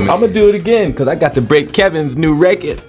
I'm gonna do it again because I got to break Kevin's new record.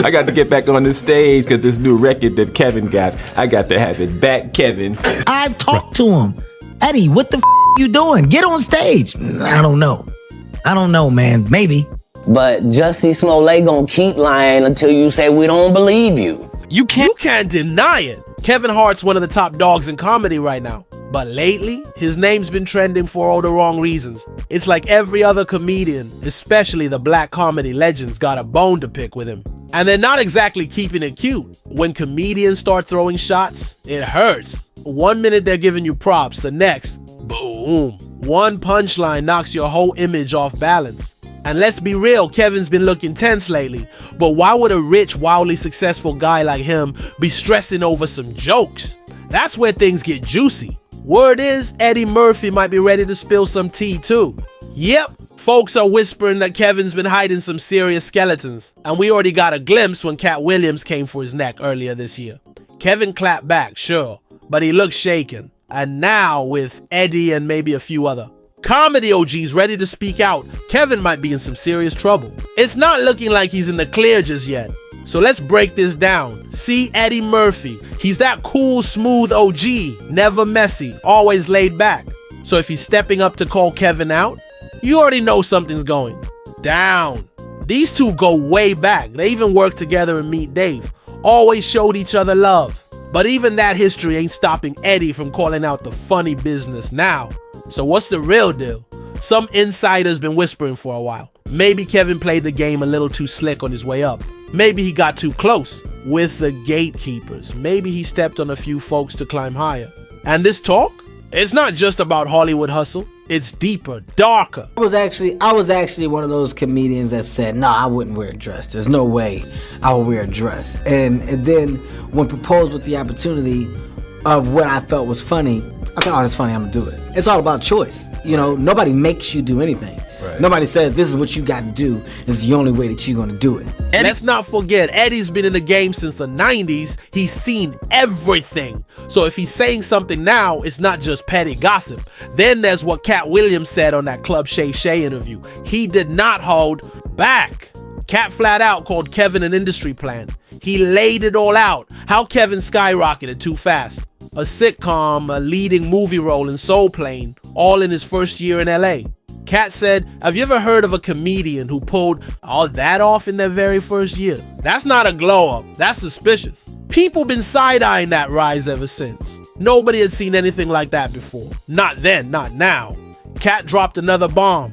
I got to get back on the stage because this new record that Kevin got, I got to have it back, Kevin. I've talked to him. Eddie, what the you doing? Get on stage. I don't know, man. Maybe. But Jussie Smollett gonna keep lying until you say we don't believe you. You can't deny it. Kevin Hart's one of the top dogs in comedy right now. But lately, his name's been trending for all the wrong reasons. It's like every other comedian, especially the black comedy legends, got a bone to pick with him. And they're not exactly keeping it cute. When comedians start throwing shots, it hurts. 1 minute they're giving you props, the next, boom. One punchline knocks your whole image off balance. And let's be real, Kevin's been looking tense lately. But why would a rich, wildly successful guy like him be stressing over some jokes? That's where things get juicy. Word is, Eddie Murphy might be ready to spill some tea too. Yep, folks are whispering that Kevin's been hiding some serious skeletons. And we already got a glimpse when Cat Williams came for his neck earlier this year. Kevin clapped back, sure, but he looked shaken. And now, with Eddie and maybe a few other comedy OGs ready to speak out, Kevin might be in some serious trouble. It's not looking like he's in the clear just yet. So let's break this down. See Eddie Murphy. He's that cool, smooth OG, never messy, always laid back. So if he's stepping up to call Kevin out, you already know something's going down. These two go way back. They even worked together in Meet Dave. Always showed each other love. But even that history ain't stopping Eddie from calling out the funny business now. So what's the real deal? Some insider's been whispering for a while. Maybe Kevin played the game a little too slick on his way up. Maybe he got too close with the gatekeepers. Maybe he stepped on a few folks to climb higher. And this talk, it's not just about Hollywood hustle. It's deeper, darker. I was actually one of those comedians that said, no, I wouldn't wear a dress. There's no way I would wear a dress. And then when proposed with the opportunity of what I felt was funny, I said, oh, that's funny, I'm gonna do it. It's all about choice. You know, nobody makes you do anything. Right. Nobody says this is what you got to do. This is the only way that you're gonna do it. And let's not forget, Eddie's been in the game since the 90s. He's seen everything. So if he's saying something now, it's not just petty gossip. Then there's what Cat Williams said on that Club Shay Shay interview. He did not hold back. Cat flat out called Kevin an industry plant. He laid it all out. How Kevin skyrocketed too fast. A sitcom, a leading movie role in Soul Plane, all in his first year in LA. Cat said, have you ever heard of a comedian who pulled all that off in their very first year? That's not a glow up, that's suspicious. People been side-eyeing that rise ever since. Nobody had seen anything like that before. Not then, not now. Cat dropped another bomb.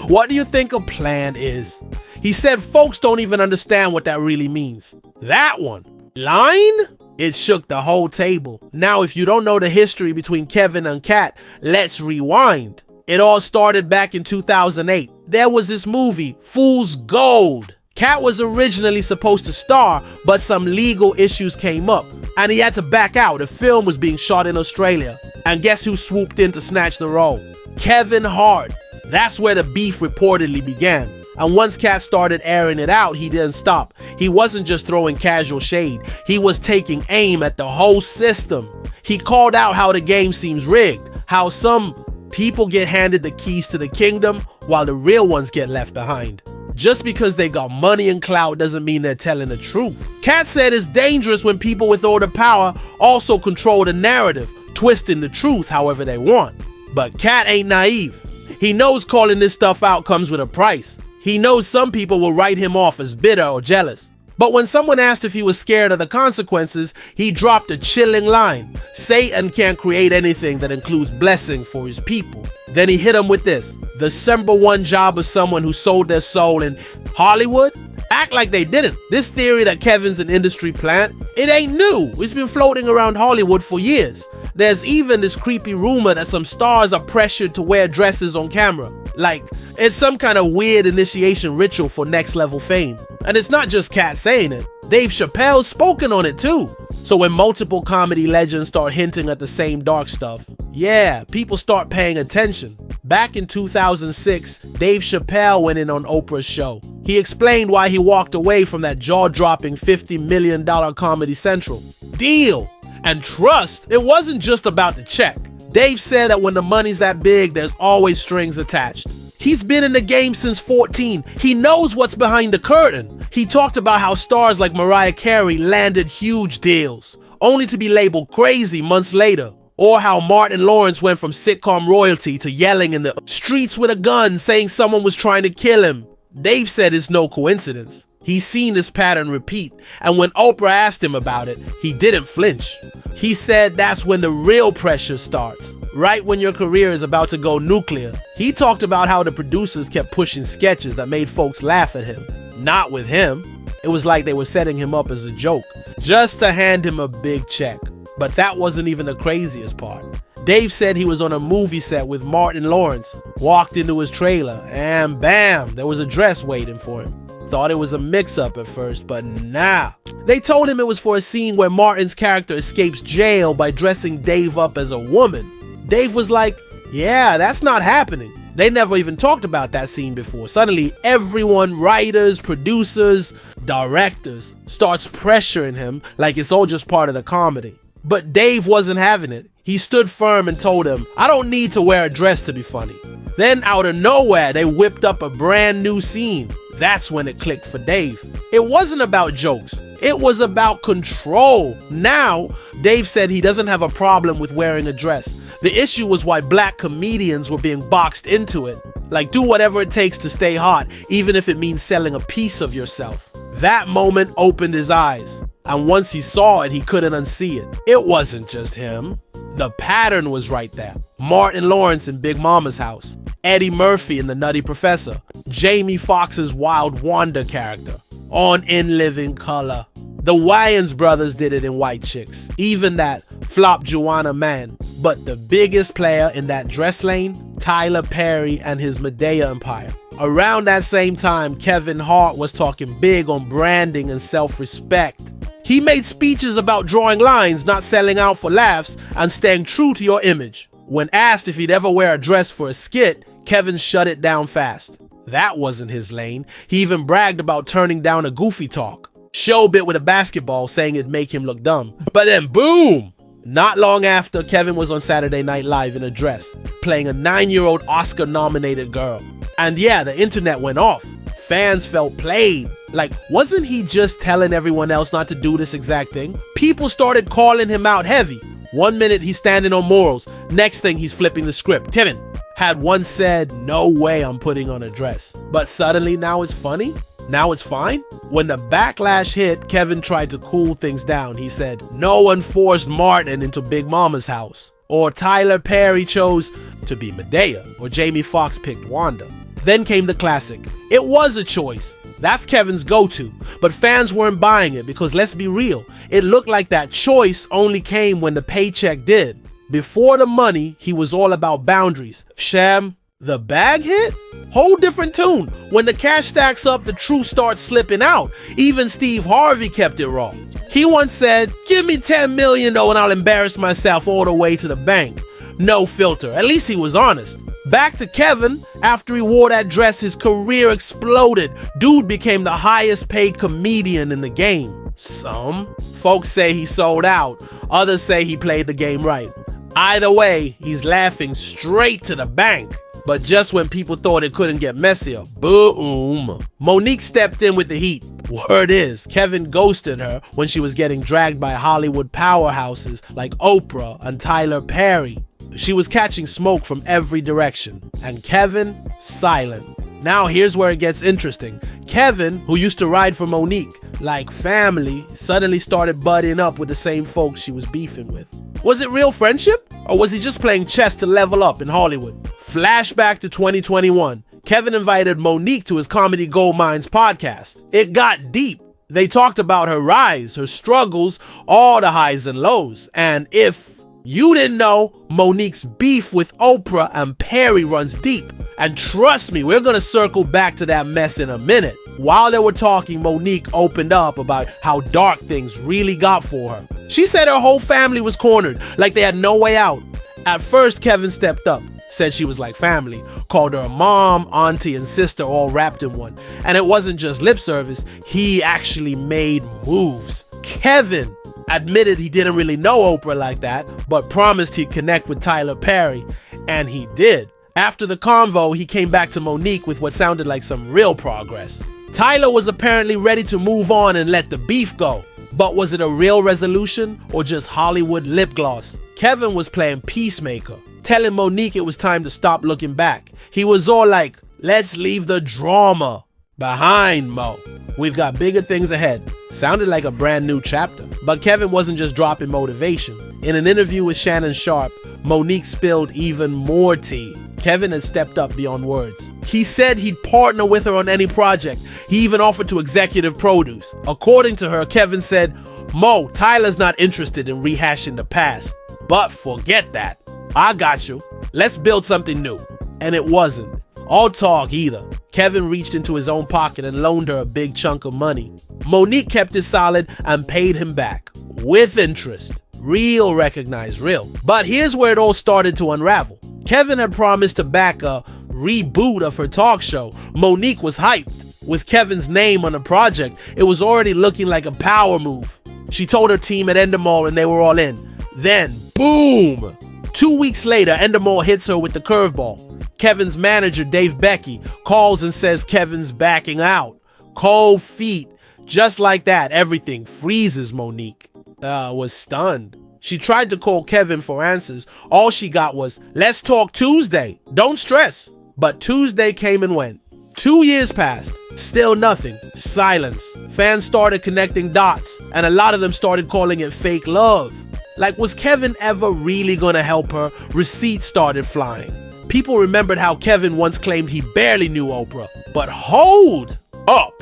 What do you think a plan is? He said folks don't even understand what that really means. That one, line? It shook the whole table. Now, if you don't know the history between Kevin and Cat, let's rewind. It all started back in 2008. There was this movie, Fool's Gold. Cat was originally supposed to star, but some legal issues came up, and he had to back out. The film was being shot in Australia. And guess who swooped in to snatch the role? Kevin Hart. That's where the beef reportedly began. And once Cat started airing it out, he didn't stop. He wasn't just throwing casual shade. He was taking aim at the whole system. He called out how the game seems rigged, how some people get handed the keys to the kingdom while the real ones get left behind. Just because they got money and clout doesn't mean they're telling the truth. Cat said it's dangerous when people with all the power also control the narrative, twisting the truth however they want. But Cat ain't naive. He knows calling this stuff out comes with a price. He knows some people will write him off as bitter or jealous. But when someone asked if he was scared of the consequences, he dropped a chilling line. Satan can't create anything that includes blessing for his people. Then he hit him with this. The number one job of someone who sold their soul in Hollywood? Act like they didn't. This theory that Kevin's an industry plant, it ain't new. It's been floating around Hollywood for years. There's even this creepy rumor that some stars are pressured to wear dresses on camera. Like, it's some kind of weird initiation ritual for next level fame. And it's not just Cat saying it. Dave Chappelle's spoken on it too. So when multiple comedy legends start hinting at the same dark stuff, yeah, people start paying attention. Back in 2006, Dave Chappelle went in on Oprah's show. He explained why he walked away from that jaw-dropping $50 million Comedy Central deal. And trust, it wasn't just about the check. Dave said that when the money's that big, there's always strings attached. He's been in the game since 14. He knows what's behind the curtain. He talked about how stars like Mariah Carey landed huge deals, only to be labeled crazy months later. Or how Martin Lawrence went from sitcom royalty to yelling in the streets with a gun saying someone was trying to kill him. Dave said it's no coincidence. He's seen this pattern repeat, and when Oprah asked him about it, he didn't flinch. He said that's when the real pressure starts, right when your career is about to go nuclear. He talked about how the producers kept pushing sketches that made folks laugh at him. Not with him. It was like they were setting him up as a joke, just to hand him a big check. But that wasn't even the craziest part. Dave said he was on a movie set with Martin Lawrence, walked into his trailer, and bam, there was a dress waiting for him. Thought it was a mix-up at first, but nah. They told him it was for a scene where Martin's character escapes jail by dressing Dave up as a woman. Dave was like, yeah, that's not happening. They never even talked about that scene before. Suddenly, everyone, writers, producers, directors, starts pressuring him like it's all just part of the comedy. But Dave wasn't having it. He stood firm and told him, I don't need to wear a dress to be funny. Then out of nowhere, they whipped up a brand new scene. That's when it clicked for Dave. It wasn't about jokes. It was about control. Now, Dave said he doesn't have a problem with wearing a dress. The issue was why black comedians were being boxed into it. Like, do whatever it takes to stay hot, even if it means selling a piece of yourself. That moment opened his eyes. And once he saw it, he couldn't unsee it. It wasn't just him. The pattern was right there. Martin Lawrence in Big Mama's House, Eddie Murphy in The Nutty Professor, Jamie Foxx's Wild Wanda character on In Living Color. The Wayans brothers did it in White Chicks, even that Flop Joanna Man. But the biggest player in that dress lane, Tyler Perry and his Medea empire. Around that same time, Kevin Hart was talking big on branding and self-respect. He made speeches about drawing lines, not selling out for laughs, and staying true to your image. When asked if he'd ever wear a dress for a skit, Kevin shut it down fast. That wasn't his lane. He even bragged about turning down a goofy talk. Show bit with a basketball saying it'd make him look dumb. But then boom! Not long after, Kevin was on Saturday Night Live in a dress, playing a 9-year-old Oscar-nominated girl. And yeah, the internet went off. Fans felt played. Like, wasn't he just telling everyone else not to do this exact thing? People started calling him out heavy. One minute he's standing on morals, next thing he's flipping the script. Kevin had once said, no way I'm putting on a dress. But suddenly now it's funny? Now it's fine? When the backlash hit, Kevin tried to cool things down. He said, no one forced Martin into Big Mama's house. Or Tyler Perry chose to be Medea. Or Jamie Foxx picked Wanda. Then came the classic. It was a choice. That's Kevin's go-to. But fans weren't buying it because let's be real. It looked like that choice only came when the paycheck did. Before the money, he was all about boundaries. Sham, the bag hit? Whole different tune. When the cash stacks up, the truth starts slipping out. Even Steve Harvey kept it raw. He once said, give me $10 million though and I'll embarrass myself all the way to the bank. No filter. At least he was honest. Back to Kevin, after he wore that dress, his career exploded. Dude became the highest paid comedian in the game. Some folks say he sold out. Others say he played the game right. Either way, he's laughing straight to the bank. But just when people thought it couldn't get messier, boom. Monique stepped in with the heat. Word is, Kevin ghosted her when she was getting dragged by Hollywood powerhouses like Oprah and Tyler Perry. She was catching smoke from every direction. And Kevin, silent. Now here's where it gets interesting. Kevin, who used to ride for Monique like family, suddenly started buddying up with the same folks she was beefing with. Was it real friendship? Or was he just playing chess to level up in Hollywood? Flashback to 2021. Kevin invited Monique to his Comedy Gold Mines podcast. It got deep. They talked about her rise, her struggles, all the highs and lows. And if you didn't know, Monique's beef with Oprah and Perry runs deep. And trust me, we're gonna circle back to that mess in a minute. While they were talking, Monique opened up about how dark things really got for her. She said her whole family was cornered, like they had no way out. At first, Kevin stepped up, said she was like family, called her a mom, auntie, and sister all wrapped in one. And it wasn't just lip service, he actually made moves. Kevin admitted he didn't really know Oprah like that, but promised he'd connect with Tyler Perry, and he did. After the convo, he came back to Monique with what sounded like some real progress. Tyler was apparently ready to move on and let the beef go. But was it a real resolution or just Hollywood lip gloss? Kevin was playing peacemaker, telling Monique it was time to stop looking back. He was all like, let's leave the drama behind, Mo. We've got bigger things ahead. Sounded like a brand new chapter. But Kevin wasn't just dropping motivation. In an interview with Shannon Sharp, Monique spilled even more tea. Kevin had stepped up beyond words. He said he'd partner with her on any project. He even offered to executive produce. According to her, Kevin said, Mo, Tyler's not interested in rehashing the past. But forget that. I got you. Let's build something new. And it wasn't all talk either. Kevin reached into his own pocket and loaned her a big chunk of money. Monique kept it solid and paid him back with interest. Real recognized real. But here's where it all started to unravel. Kevin had promised to back a reboot of her talk show. Monique was hyped. With Kevin's name on the project, it was already looking like a power move. She told her team at Endemol and they were all in. Then, boom! 2 weeks later, Endemol hits her with the curveball. Kevin's manager, Dave Becky, calls and says Kevin's backing out. Cold feet. Just like that, everything freezes. Monique was stunned. She tried to call Kevin for answers. All she got was, let's talk Tuesday. Don't stress. But Tuesday came and went. 2 years passed. Still nothing. Silence. Fans started connecting dots, and a lot of them started calling it fake love. Like, was Kevin ever really gonna help her? Receipts started flying. People remembered how Kevin once claimed he barely knew Oprah. But hold up.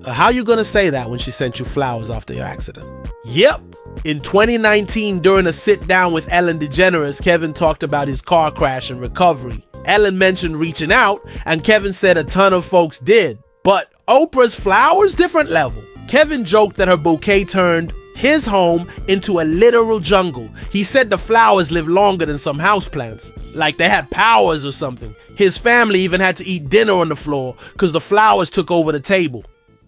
How you gonna say that when she sent you flowers after your accident? Yep. In 2019, during a sit-down with Ellen DeGeneres, Kevin talked about his car crash and recovery. Ellen mentioned reaching out, and Kevin said a ton of folks did. But Oprah's flowers? Different level. Kevin joked that her bouquet turned his home into a literal jungle. He said the flowers lived longer than some houseplants, like they had powers or something. His family even had to eat dinner on the floor because the flowers took over the table.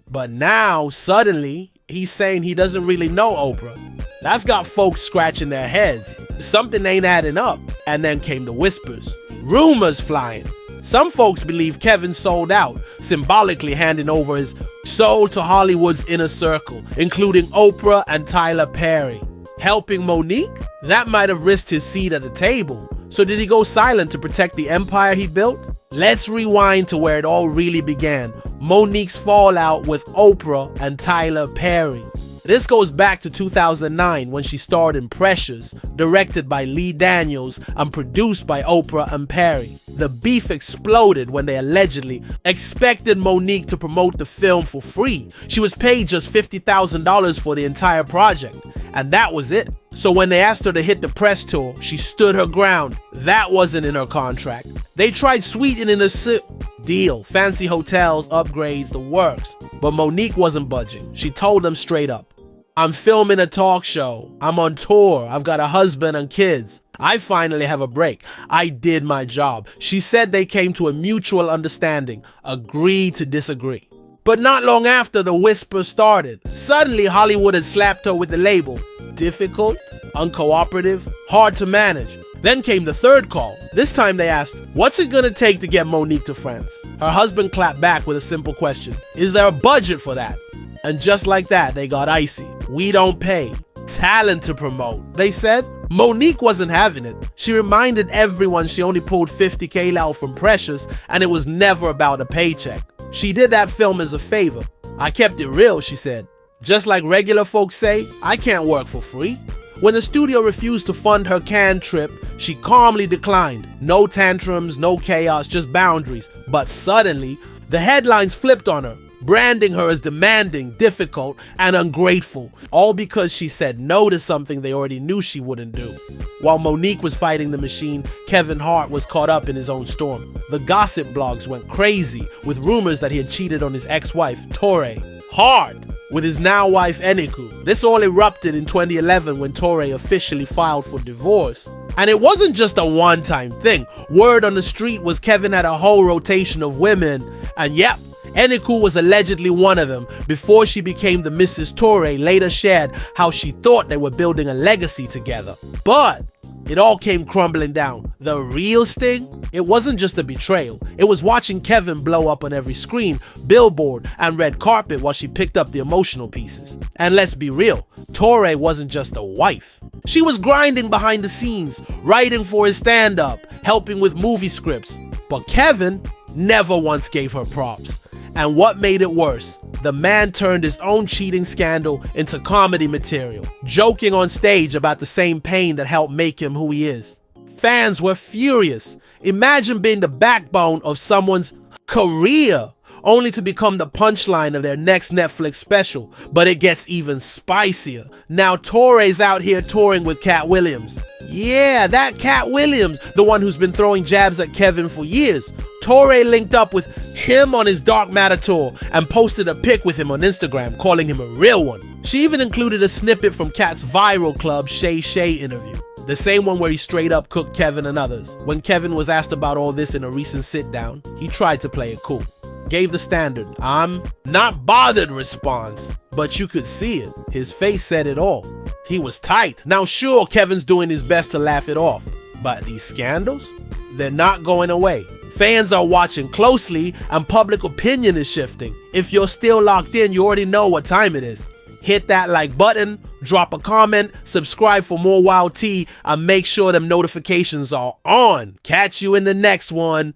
But now, suddenly, he's saying he doesn't really know Oprah. That's got folks scratching their heads. Something ain't adding up. And then came the whispers. Rumors flying. Some folks believe Kevin sold out, symbolically handing over his soul to Hollywood's inner circle, including Oprah and Tyler Perry. Helping Monique? That might have risked his seat at the table. So did he go silent to protect the empire he built? Let's rewind to where it all really began. Monique's fallout with Oprah and Tyler Perry. This goes back to 2009 when she starred in Precious, directed by Lee Daniels and produced by Oprah and Perry. The beef exploded when they allegedly expected Monique to promote the film for free. She was paid just $50,000 for the entire project, and that was it. So when they asked her to hit the press tour, she stood her ground. That wasn't in her contract. They tried sweetening the deal, fancy hotels, upgrades, the works. But Monique wasn't budging. She told them straight up, I'm filming a talk show. I'm on tour. I've got a husband and kids. I finally have a break. I did my job. She said they came to a mutual understanding, agreed to disagree. But not long after, the whispers started. Suddenly, Hollywood had slapped her with the label. Difficult, uncooperative, hard to manage. Then came the third call. This time they asked, what's it gonna take to get Monique to France? Her husband clapped back with a simple question. Is there a budget for that? And just like that, they got icy. We don't pay. Talent to promote, they said. Monique wasn't having it. She reminded everyone she only pulled $50K out from Precious, and it was never about a paycheck. She did that film as a favor. I kept it real, she said. Just like regular folks say, I can't work for free. When the studio refused to fund her Cannes trip, she calmly declined. No tantrums, no chaos, just boundaries. But suddenly, the headlines flipped on her, branding her as demanding, difficult, and ungrateful, all because she said no to something they already knew she wouldn't do. While Monique was fighting the machine, Kevin Hart was caught up in his own storm. The gossip blogs went crazy with rumors that he had cheated on his ex-wife, Torrei Hart, with his now wife Eniku. This all erupted in 2011 when Torrei officially filed for divorce. And it wasn't just a one-time thing. Word on the street was Kevin had a whole rotation of women, and yep, Eniku was allegedly one of them. Before she became the Mrs. Torrei, later shared how she thought they were building a legacy together. But it all came crumbling down. The real sting? It wasn't just a betrayal. It was watching Kevin blow up on every screen, billboard, and red carpet while she picked up the emotional pieces. And let's be real, Torrei wasn't just a wife. She was grinding behind the scenes, writing for his stand-up, helping with movie scripts. But Kevin never once gave her props. And what made it worse? The man turned his own cheating scandal into comedy material, joking on stage about the same pain that helped make him who he is. Fans were furious. Imagine being the backbone of someone's career, only to become the punchline of their next Netflix special. But it gets even spicier. Now Torrei's out here touring with Cat Williams. Yeah, that Cat Williams, the one who's been throwing jabs at Kevin for years. Torrei linked up with him on his Dark Matter tour and posted a pic with him on Instagram, calling him a real one. She even included a snippet from Cat's viral club Shay Shay interview, the same one where he straight up cooked Kevin and others. When Kevin was asked about all this in a recent sit down, he tried to play it cool. Gave the standard, "I'm not bothered" response, but you could see it. His face said it all. He was tight. Now sure, Kevin's doing his best to laugh it off, but these scandals, they're not going away. Fans are watching closely and public opinion is shifting. If you're still locked in, you already know what time it is. Hit that like button, drop a comment, subscribe for more wild tea, and make sure them notifications are on. Catch you in the next one.